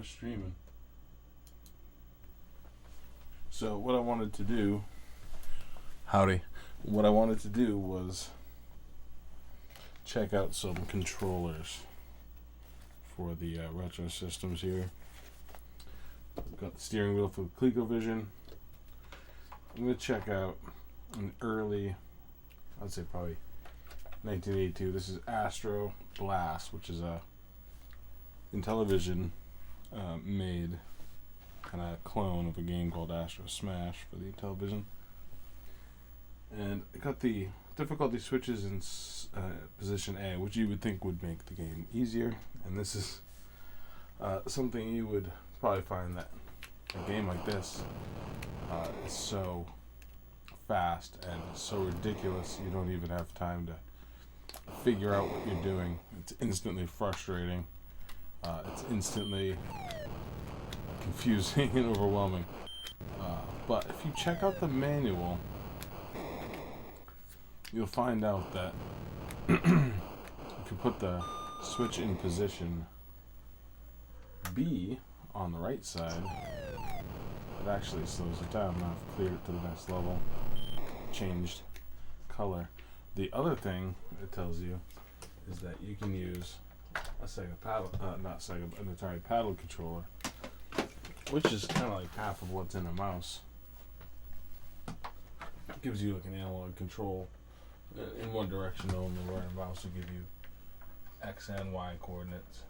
we're streaming. So what I wanted to do, what I wanted to do was check out some controllers for the retro systems here. We've got the steering wheel for the Colecovision. I'm going to check out an early, I'd say probably 1982. This is Astro Blast, which is a Intellivision made kind of clone of a game called Astro Smash for the Intellivision. And I got the difficulty switches in position A, which you would think would make the game easier. And this is something you would probably find that a game like this is so fast and so ridiculous you don't even have time to figure out what you're doing. It's instantly frustrating. It's instantly confusing and overwhelming. But if you check out the manual, you'll find out that if you put the switch in position B on the right side, it actually slows it down. Now I've cleared it to the next level, changed color. The other thing it tells you is that you can use a Sega paddle, not Sega, but an Atari paddle controller, which is kind of like half of what's in a mouse. It gives you like an analog control in one direction only, where a mouse will give you X and Y coordinates.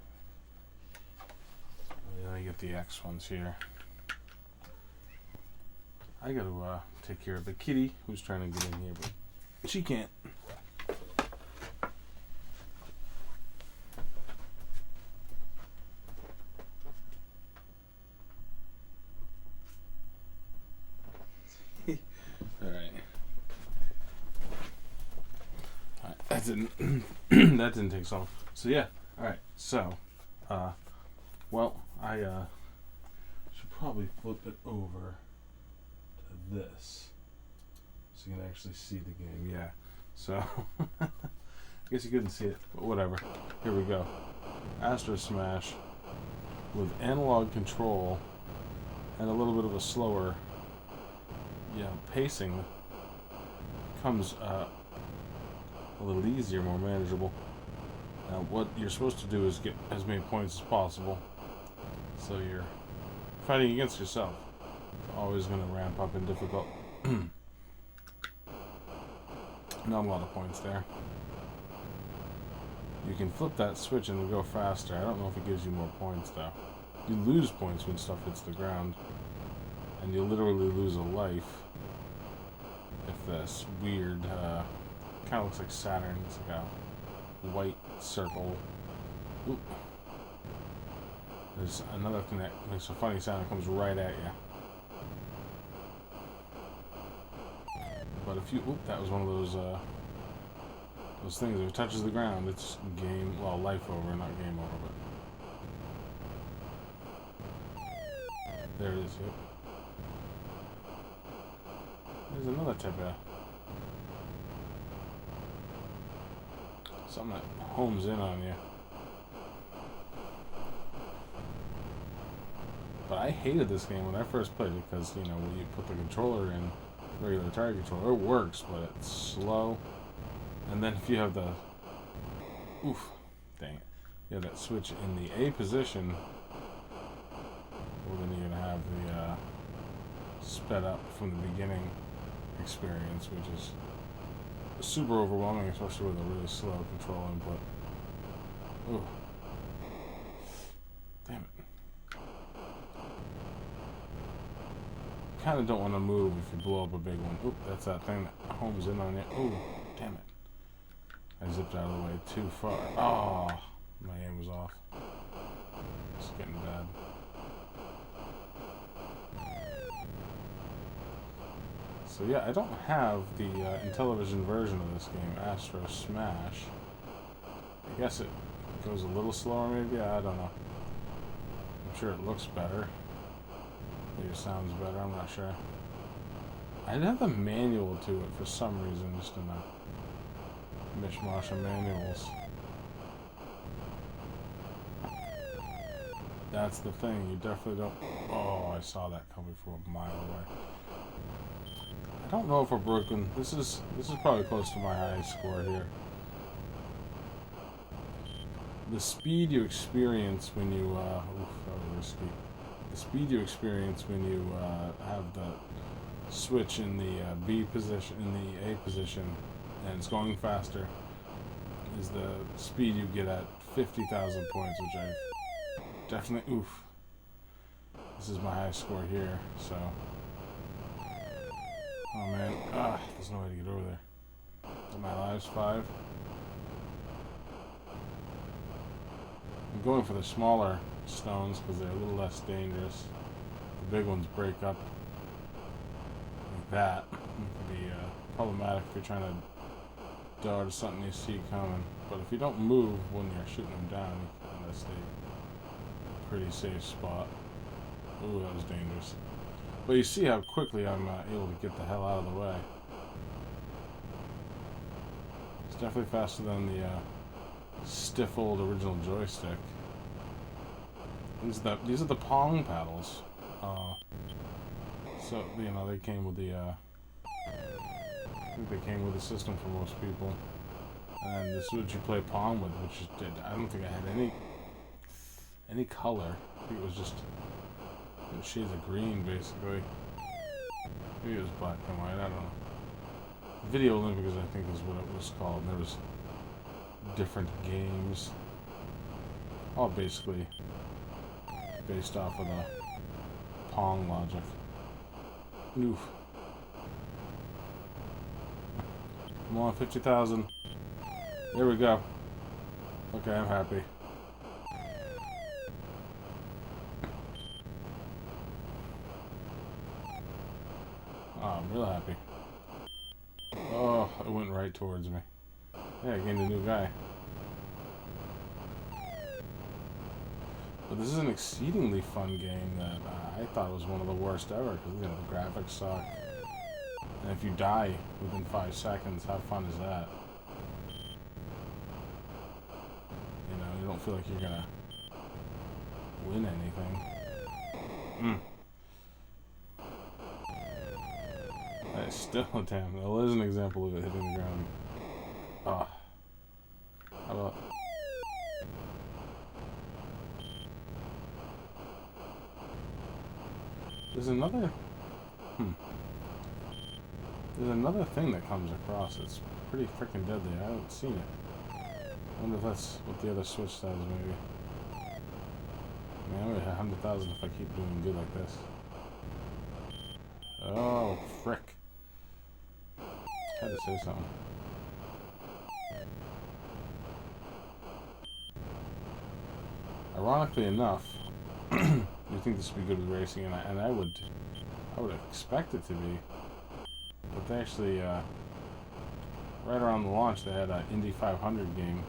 And then I get the X ones here. I gotta take care of the kitty who's trying to get in here, but she can't. That didn't take so long. So yeah, alright, so well, I should probably flip it over to this so you can actually see the game. Yeah, so I guess you couldn't see it, but whatever. Here we go. Astro Smash with analog control and a little bit of a slower pacing comes a little easier, more manageable. Now what you're supposed to do is get as many points as possible, so you're fighting against yourself. It's always going to ramp up in difficult. Not a lot of points there. You can flip that switch and go faster. I don't know if it gives you more points though. You lose points when stuff hits the ground, and you literally lose a life if this weird kind of looks like Saturn. It's like a white circle. Oop. There's another thing that makes a funny sound that comes right at you. But if you, that was one of those things. If it touches the ground, it's life over, not game over. But there it is. Yep. There's another type of something that homes in on you. But I hated this game when I first played it because, when you put the controller in, regular Atari controller, it works, but it's slow. And then if you have the, you have that switch in the A position, well, then you're going to have the sped up from the beginning experience, which is super overwhelming, especially with a really slow control input. Ooh. Damn it. Kind of don't want to move if you blow up a big one. Oop, that's that thing that homes in on you. Ooh, damn it. I zipped out of the way too far. Oh, my aim was off. It's getting bad. So yeah, I don't have the Intellivision version of this game, Astro Smash. I guess it goes a little slower maybe, I don't know. I'm sure it looks better. Maybe it sounds better, I'm not sure. I didn't have the manual to it for some reason, just in a mishmash of manuals. That's the thing. You definitely don't. Oh, I saw that coming from a mile away. I don't know if we're broken. This is probably close to my highest score here. The speed you experience when you that was risky. The speed you experience when you have the switch in the B position, in the A position, and it's going faster, is the speed you get at 50,000 points, which I've definitely, this is my highest score here, so, oh man, there's no way to get over there. Is my lives 5? I'm going for the smaller stones because they're a little less dangerous. The big ones break up like that. It can be problematic if you're trying to dodge something you see coming. But if you don't move when you're shooting them down, you kind of stay in a pretty safe spot. Ooh, that was dangerous. But you see how quickly I'm able to get the hell out of the way. It's definitely faster than the stiff old original joystick. These are the Pong paddles. So you know they came with the. I think they came with the system for most people, and this is what you play Pong with, which I don't think I had any color. I think it was just shades of green basically. Maybe it was black and white. I don't know. Video Olympics, I think, is what it was called. And there was different games, all basically based off of the Pong logic. Oof. Come on, 50,000. There we go. Okay, I'm happy. Oh, I'm real happy. Oh, it went right towards me. Yeah, I gained a new guy. But this is an exceedingly fun game that I thought was one of the worst ever because the graphics suck. And if you die within 5 seconds, how fun is that? You know, you don't feel like you're gonna win anything. That's still a damn. Well, there's an example of it hitting the ground. How about? There's another. There's another thing that comes across. It's pretty freaking deadly. I haven't seen it. I wonder if that's what the other switch does, maybe. I mean, I'm gonna hit 100,000 if I keep doing good like this. Oh, frick. Had to say something. Ironically enough, you think this would be good with racing, and I would expect it to be. But they actually, right around the launch, they had an Indy 500 game,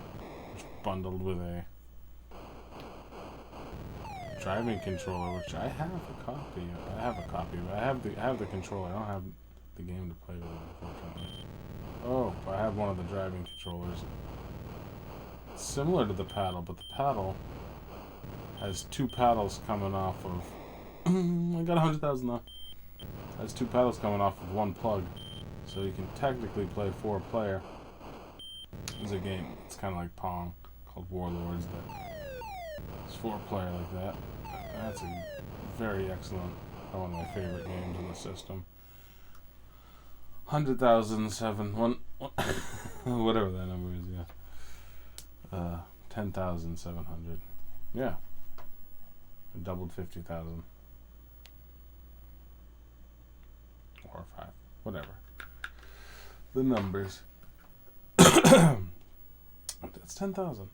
which bundled with a driving controller, which I have a copy of. I have the controller. I don't have the game to play with it, unfortunately. Oh, I have one of the driving controllers. It's similar to the paddle, but the paddle has 2 paddles coming off of. I got 100,000 though. Has 2 paddles coming off of 1 plug, so you can technically play 4-player. There's a game. It's kind of like Pong, called Warlords. It's 4-player like that. That's a very excellent, one of my favorite games in the system. 100,007, whatever that number is, yeah. 10,700. Yeah. I doubled 50,000. Or 5. Whatever. The numbers. That's 10,000.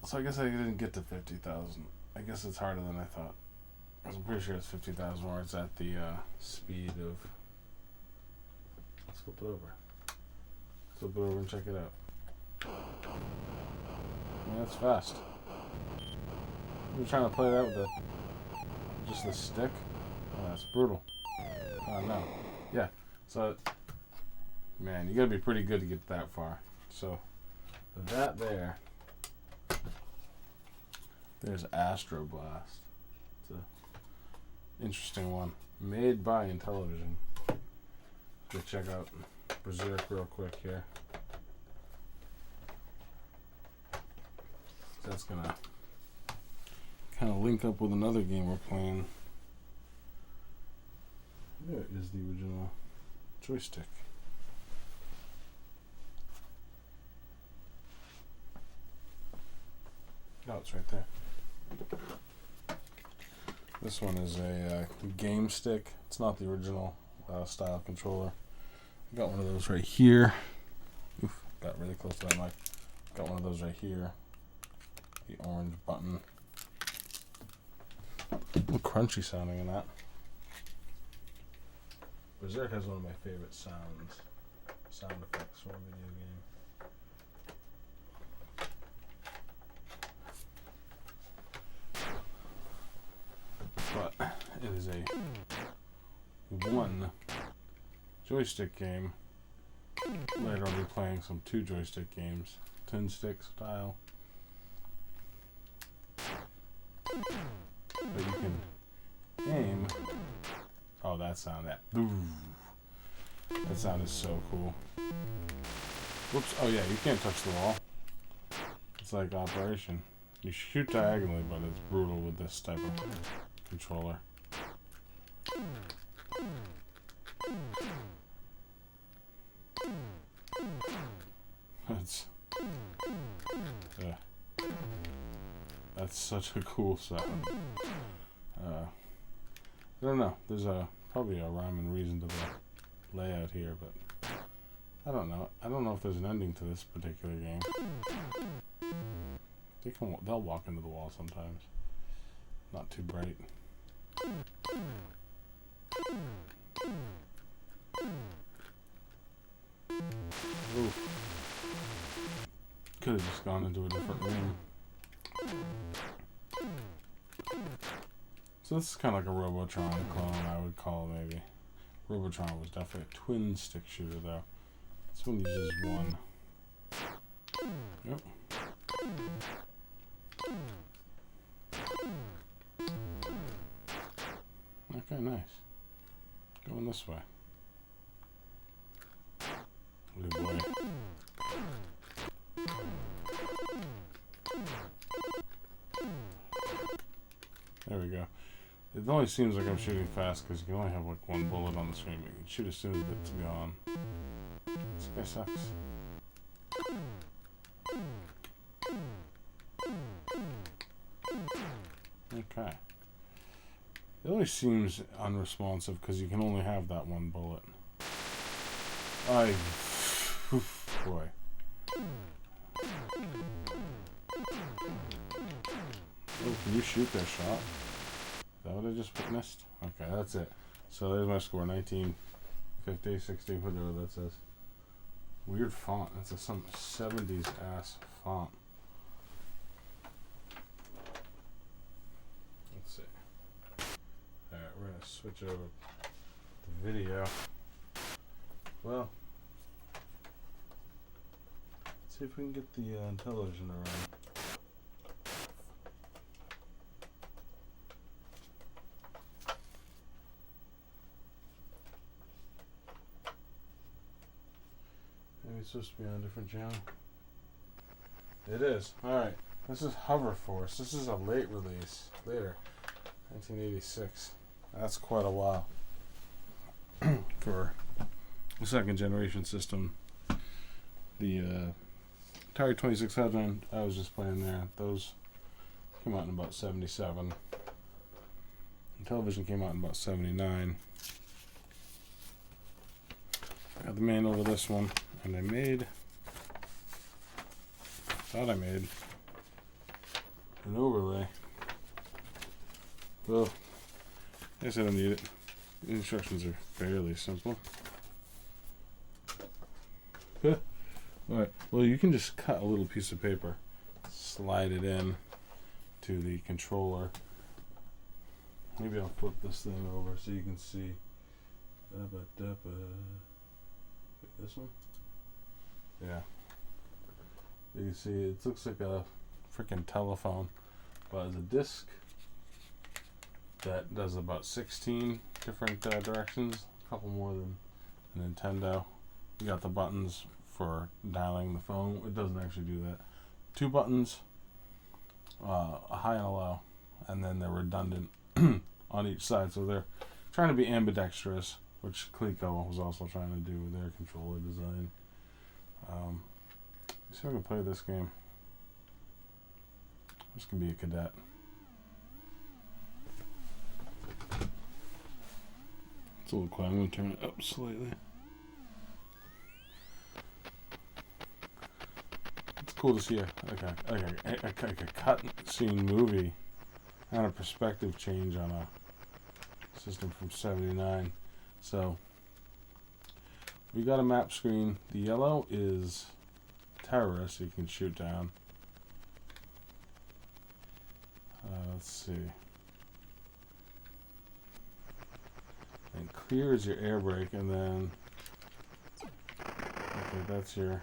So I guess I didn't get to 50,000. I guess it's harder than I thought. I'm pretty sure it's 50,000 where it's at the speed of... Let's flip it over. Flip it over and check it out. I mean, that's fast. You're trying to play that with just the stick? Oh, that's brutal. Oh, no. Yeah, so... Man, you gotta be pretty good to get that far. So, that there There's Astro Blast. It's an interesting one. Made by Intellivision. Go check out Berserk real quick here. That's gonna kind of link up with another game we're playing. There is the original joystick. Oh, it's right there. This one is a game stick. It's not the original style controller. I got one of those right here. Oof, got really close to that mic. Got one of those right here. The orange button. A little crunchy sounding in that. Berserk has one of my favorite sound effects from a video game. But it is a one joystick game. Later I'll be playing some two joystick games. Twin stick style. But you can aim. Oh, that sound. That sound is so cool. Whoops. Oh yeah, you can't touch the wall. It's like Operation. You shoot diagonally, but it's brutal with this type of controller. That's such a cool sound. I don't know. There's probably a rhyme and reason to the layout here, but I don't know. I don't know if there's an ending to this particular game. They'll walk into the wall sometimes. Not too bright. Ooh. Could have just gone into a different room. So this is kind of like a Robotron clone, I would call it, maybe. Robotron was definitely a twin stick shooter, though. This one uses one. Yep. Okay, nice. Going this way. Oh boy. There we go. It only seems like I'm shooting fast because you can only have like one bullet on the screen, but you can shoot as soon as it's gone. This guy sucks. Okay. It always seems unresponsive because you can only have that one bullet. Boy. Oh, can you shoot that shot? Is that what I just witnessed? Okay, that's it. So there's my score, 1950, 60, whatever that says. Weird font. That's some 70s ass font. Let's see. Alright, we're going to switch over to video. Well, let's see if we can get the television around. Maybe it's supposed to be on a different channel. It is. Alright. This is Hover Force. This is a late release. Later. 1986. That's quite a while. For the second generation system. The Atari 2600, I was just playing there. Those came out in about 77. Intellivision came out in about 79. I got the manual of this one, and I thought I made an overlay. Well, I guess I don't need it. The instructions are fairly simple. Alright, well, you can just cut a little piece of paper, slide it in to the controller. Maybe I'll flip this thing over so you can see. This one? Yeah. You can see it looks like a freaking telephone. but it's a disc that does about 16 different directions, a couple more than the Nintendo. You got the buttons for dialing the phone. It doesn't actually do that. 2 buttons, a high and a low, and then they're redundant on each side. So they're trying to be ambidextrous, which Coleco was also trying to do with their controller design. Let's see if I can play this game. This can be a cadet. It's a little quiet. I'm going to turn it up slightly. It's cool to see a cut scene movie and a perspective change on a system from '79. So we got a map screen. The yellow is terrorist, you can shoot down. Let's see. And clear is your air brake, and then okay, that's your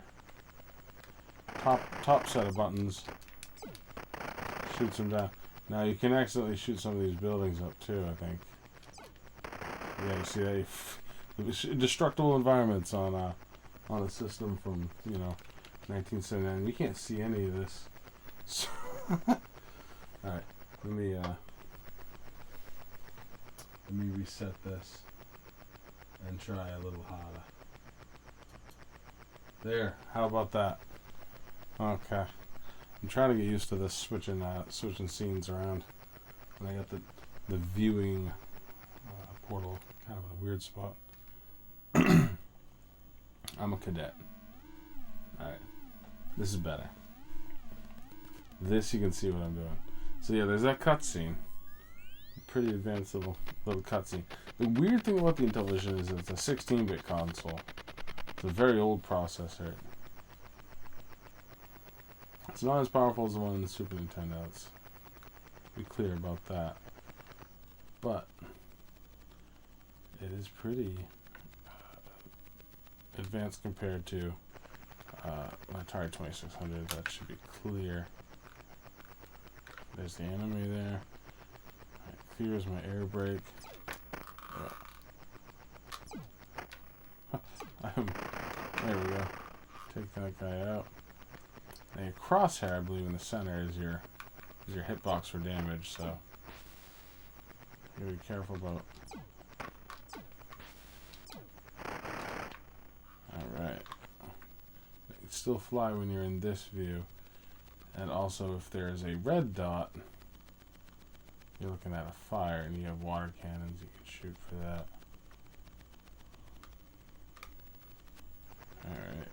top set of buttons. Shoots them down. Now you can accidentally shoot some of these buildings up too, I think. Yeah, you see that destructible environments on a system from 1979. You can't see any of this. So all right, let me reset this and try a little harder. There, how about that? Okay, I'm trying to get used to this switching scenes around. And I got the viewing portal kind of a weird spot. I'm a cadet. Alright, this is better. This you can see what I'm doing. So yeah, there's that cutscene. Pretty advanced little cutscene. The weird thing about the Intellivision is it's a 16-bit console. It's a very old processor. It's not as powerful as the one in the Super Nintendo. Let's be clear about that. But it is pretty advanced compared to my Atari 2600. That should be clear. There's the enemy there. Right, clears my air brake. There we go. Take that guy out. Now your crosshair, I believe, in the center is your hitbox for damage. So you gotta be careful about. All right. You can still fly when you're in this view. And also, if there is a red dot, you're looking at a fire, and you have water cannons, you can shoot for that. Alright.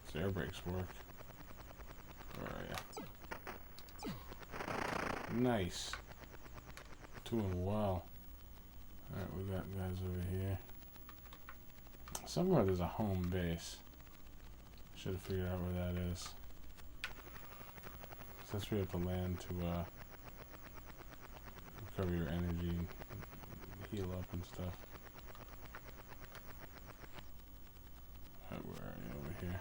Does air brakes work? Where are you? Nice. Doing well. Alright, we got guys over here. Somewhere there's a home base. Should have figured out where that is. So that's where you have to land to recover your energy and heal up and stuff. Right, where are you over here?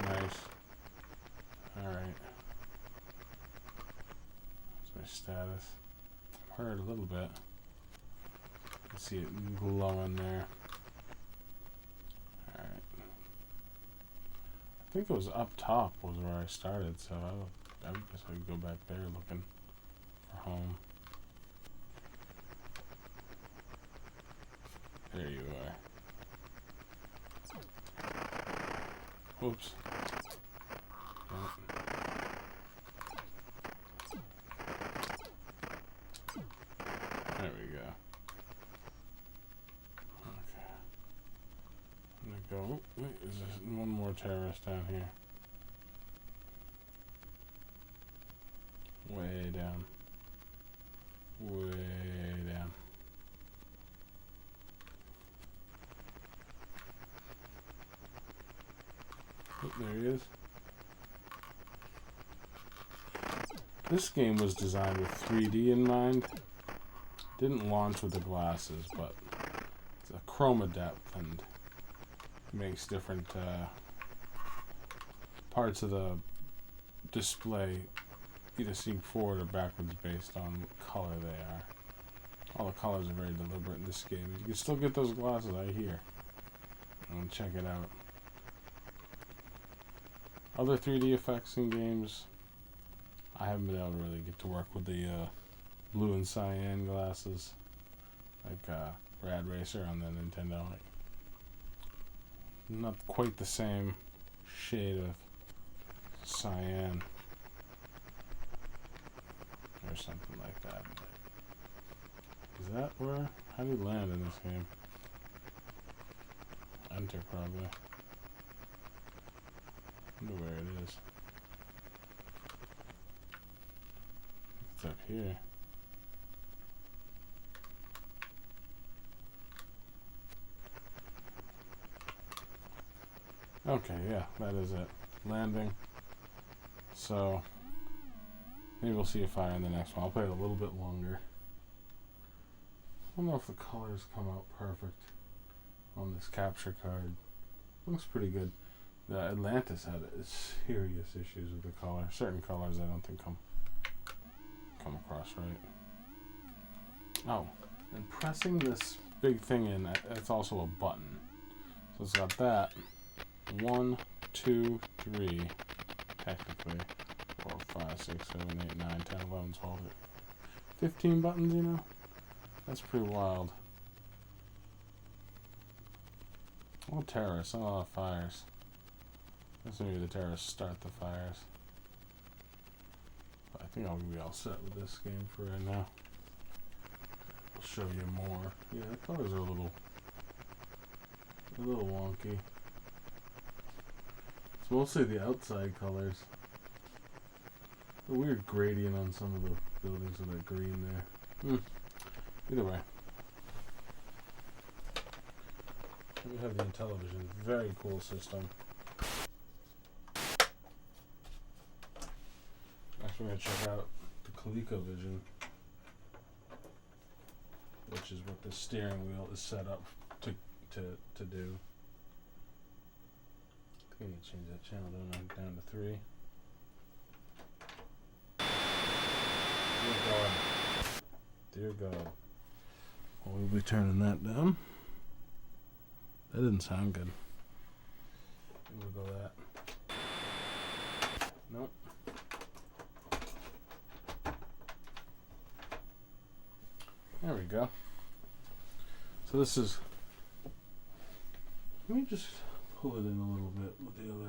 Nice. Alright. That's my status. I'm hurt a little bit. See it glowing there. Alright. I think it was up top was where I started, so I guess I could go back there looking for home. There you are. Oops. There we go. Go. Wait, is there one more terrorist down here? Way down. Way down. Oh, there he is. This game was designed with 3D in mind. Didn't launch with the glasses, but it's a chroma depth and makes different parts of the display either seem forward or backwards based on what color they are. All the colors are very deliberate in this game. You can still get those glasses, I hear. And check it out. Other 3D effects in games, I haven't been able to really get to work with the blue and cyan glasses, like Rad Racer on the Nintendo. Like, not quite the same shade of cyan or something like that. Is that where? How do you land in this game? Enter, probably. I wonder where it is. It's up here. Okay, yeah, that is it. Landing. So, maybe we'll see a fire in the next one. I'll play it a little bit longer. I don't know if the colors come out perfect on this capture card. Looks pretty good. The Atlantis had serious issues with the color. Certain colors I don't think come across right. Oh, and pressing this big thing in, it's also a button. So it's got that. 1, 2, 3, technically. 4, 5, 6, 7, 8, 9, 10, 11, 12, 15 buttons, you know? That's pretty wild. Oh, terrorists, not a lot of fires. Guess maybe the terrorists start the fires. But I think I'll be all set with this game for right now. I'll show you more. Yeah, the colors are a little wonky. It's mostly the outside colors. A weird gradient on some of the buildings with that green there. Either way. We have the Intellivision. Very cool system. Next we're going to check out the Colecovision, which is what the steering wheel is set up to do. I think I need to change that channel, don't I? Down to 3. Dear God. Dear God. Well, we'll be turning that down. That didn't sound good. We'll go that. Nope. There we go. So this is... Let me just pull it in a little bit with the other...